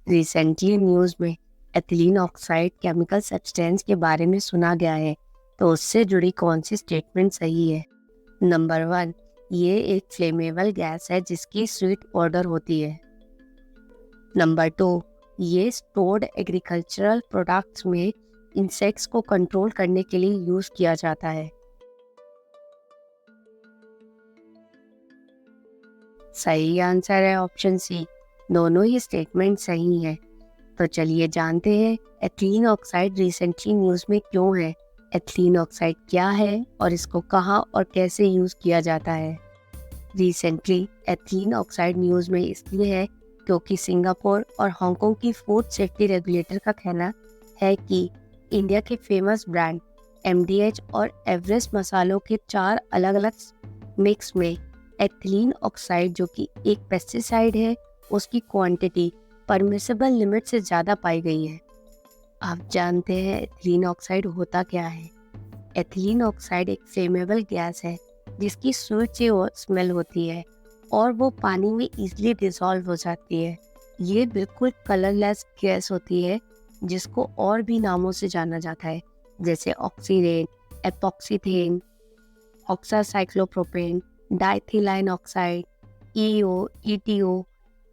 Recently news में ethylene oxide chemical substance के बारे में सुना गया है, तो उससे जुड़ी कौन सी स्टेटमेंट सही है? नंबर 1, ये एक फ्लेमेबल गैस है जिसकी स्वीट ऑर्डर होती है। नंबर 2, ये स्टोर्ड एग्रीकल्चरल प्रोडक्ट्स में इंसेक्ट्स को कंट्रोल करने के लिए यूज किया जाता है। सही आंसर है ऑप्शन सी, दोनों ही स्टेटमेंट सही हैं। तो चलिए जानते हैं एथिलीन ऑक्साइड रिसेंटली न्यूज़ में क्यों है। एथिलीन ऑक्साइड क्या है और इसको कहाँ और कैसे यूज़ किया जाता है? रिसेंटली एथिलीन ऑक्साइड न्यूज़ में इसलिए है क्योंकि सिंगापुर और हांगकांग की फूड सेफ्टी रेगुलेटर का कहना है कि इंडिया के फेमस ब्रांड एमडीएच और एवरेस्ट मसालों के 4 अलग अलग मिक्स में एथिलीन ऑक्साइड, जो कि एक पेस्टिसाइड है, उसकी क्वांटिटी परमिसिबल लिमिट से ज़्यादा पाई गई है। आप जानते हैं एथिलीन ऑक्साइड होता क्या है? एथिलीन ऑक्साइड एक फ्लेमेबल गैस है जिसकी स्वीट सी स्मेल होती है और वो पानी में इजीली डिसॉल्व हो जाती है। ये बिल्कुल कलरलेस गैस होती है जिसको और भी नामों से जाना जाता है, जैसे ऑक्सीरेन, एपॉक्सीथेन, ऑक्सासाइक्लोप्रोपेन, डाइथिलाइन ऑक्साइड, ईओ, ईटीओ,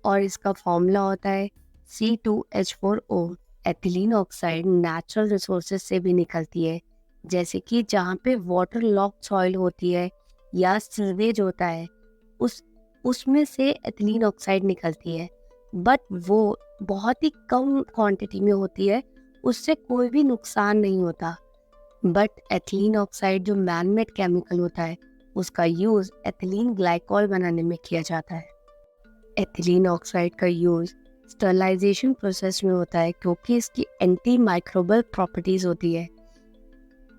और इसका फॉर्मूला होता है C2H4O। Ethylene oxide natural resources से भी निकलती है, जैसे कि जहाँ पे वाटर लॉक सॉइल होती है या सीवेज होता है, उसमें से एथिलीन ऑक्साइड निकलती है, बट वो बहुत ही कम क्वांटिटी में होती है, उससे कोई भी नुकसान नहीं होता। बट एथिलीन ऑक्साइड जो मैन मेड केमिकल होता है, उसका यूज़ एथिलीन ग्लाइकॉल बनाने में किया जाता है। एथिलीन ऑक्साइड का यूज़ स्टरलाइजेशन प्रोसेस में होता है क्योंकि इसकी एंटी माइक्रोबल प्रॉपर्टीज होती है।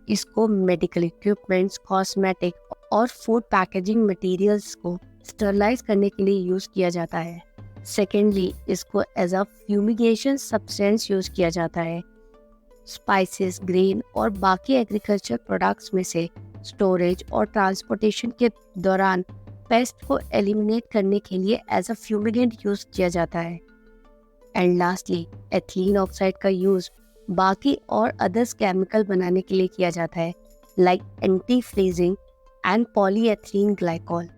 इसको मेडिकल इक्विपमेंट्स, कॉस्मेटिक और फूड पैकेजिंग मटेरियल्स को स्टरलाइज करने के लिए यूज़ किया जाता है। सेकेंडली, इसको as a fumigation substance use किया जाता है। स्पाइसेस, ग्रेन और बाकी एग्रीकल्चर प्रोडक्ट्स में से स्टोरेज और ट्रांसपोर्टेशन के दौरान पेस्ट को एलिमिनेट करने के लिए एज अ फ्यूमिगेंट यूज़ किया जाता है। एंड लास्टली, एथिलीन ऑक्साइड का यूज़ बाकी और अदर्स केमिकल बनाने के लिए किया जाता है, like anti freezing and polyethylene glycol.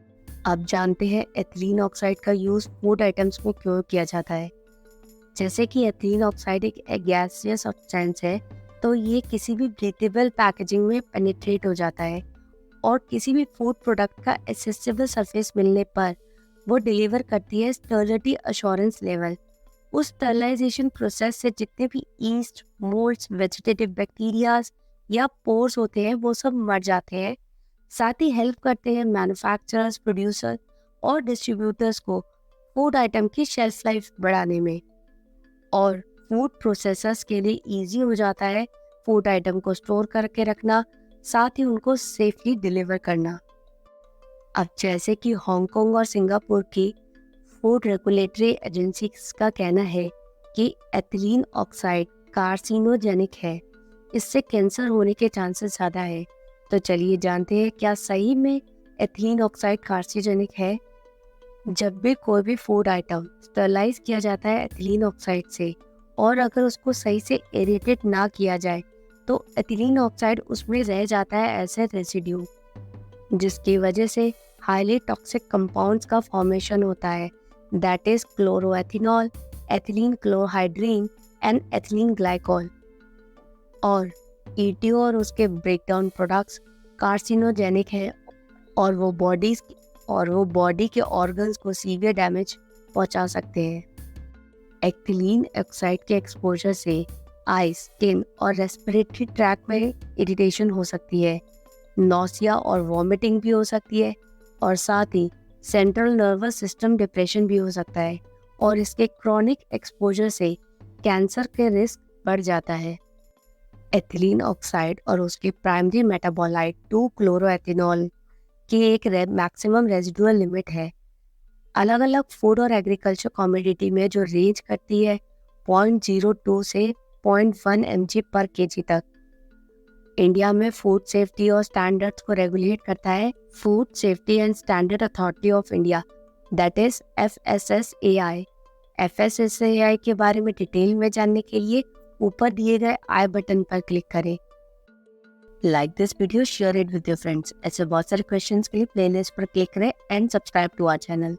अब जानते हैं एथिलीन ऑक्साइड का यूज़ फूड आइटम्स में क्यों किया जाता है। जैसे कि एथिलीन ऑक्साइड एक गैसियस सब्सटेंस है, तो ये किसी भी ब्रीथेबल पैकेजिंग में पेनिट्रेट हो जाता है और किसी भी फूड प्रोडक्ट का एक्सेसिबल सरफेस मिलने पर वो डिलीवर करती है स्टर्लिटी अश्योरेंस लेवल। उस स्टरलाइजेशन प्रोसेस से जितने भी ईस्ट, मोल्ड्स, वेजिटेटिव बैक्टीरियाज या पोर्स होते हैं, वो सब मर जाते हैं। साथ ही हेल्प करते हैं मैन्युफैक्चरर्स, प्रोड्यूसर और डिस्ट्रीब्यूटर्स को फूड आइटम की शेल्फ लाइफ बढ़ाने में, और फूड प्रोसेसर्स के लिए इजी हो जाता है फूड आइटम को स्टोर करके रखना, साथ ही उनको सेफली डिलीवर करना। अब जैसे कि हांगकांग और सिंगापुर की फूड रेगुलेटरी एजेंसीज का कहना है कि एथिलीन ऑक्साइड कार्सिनोजेनिक है, इससे कैंसर होने के चांसेस ज़्यादा है। तो चलिए जानते हैं क्या सही में एथिलीन ऑक्साइड कार्सिनोजेनिक है। जब भी कोई भी फूड आइटम स्टरलाइज किया जाता है एथिलीन ऑक्साइड से, और अगर उसको सही से एरेटेड ना किया जाए, तो एथिलीन ऑक्साइड उसमें रह जाता है ऐसे रेसिड्यू, जिसकी वजह से हाईली टॉक्सिक कंपाउंड्स का फॉर्मेशन होता है, that is chloroethanol, ethylene chlorohydrin and ethylene glycol. और ईटीओ और उसके ब्रेकडाउन प्रोडक्ट्स कार्सिनोजेनिक है और वो बॉडी के ऑर्गन्स को सीवियर डैमेज पहुंचा सकते हैं। एथिलीन ऑक्साइड के एक्सपोजर से आईज, स्किन और रेस्पिरेटरी ट्रैक्ट में इरिटेशन हो सकती है, नौसिया और वॉमिटिंग भी हो सकती है, और साथ ही सेंट्रल नर्वस सिस्टम डिप्रेशन भी हो सकता है, और इसके क्रॉनिक एक्सपोजर से कैंसर के रिस्क बढ़ जाता है। एथिलीन ऑक्साइड और उसके प्राइमरी मेटाबोलाइट 2-क्लोरोएथिनॉल की एक मैक्सिमम रेजिडुअल लिमिट है। अलग अलग फूड और एग्रीकल्चर कमोडिटी में जो रेंज करती है 0.02 से 0.1 mg पर kg तक। इंडिया में फूड सेफ्टी और स्टैंडर्ड्स को रेगुलेट करता है food safety and standard authority of India, that is FSSAI। FSSAI के बारे में डिटेल में जानने के लिए ऊपर दिए गए आई बटन पर क्लिक करें। Like this video, share it with your friends. ऐसे बहुत सारे क्वेश्चंस के लिए प्लेलिस्ट पर क्लिक करें and subscribe to our channel.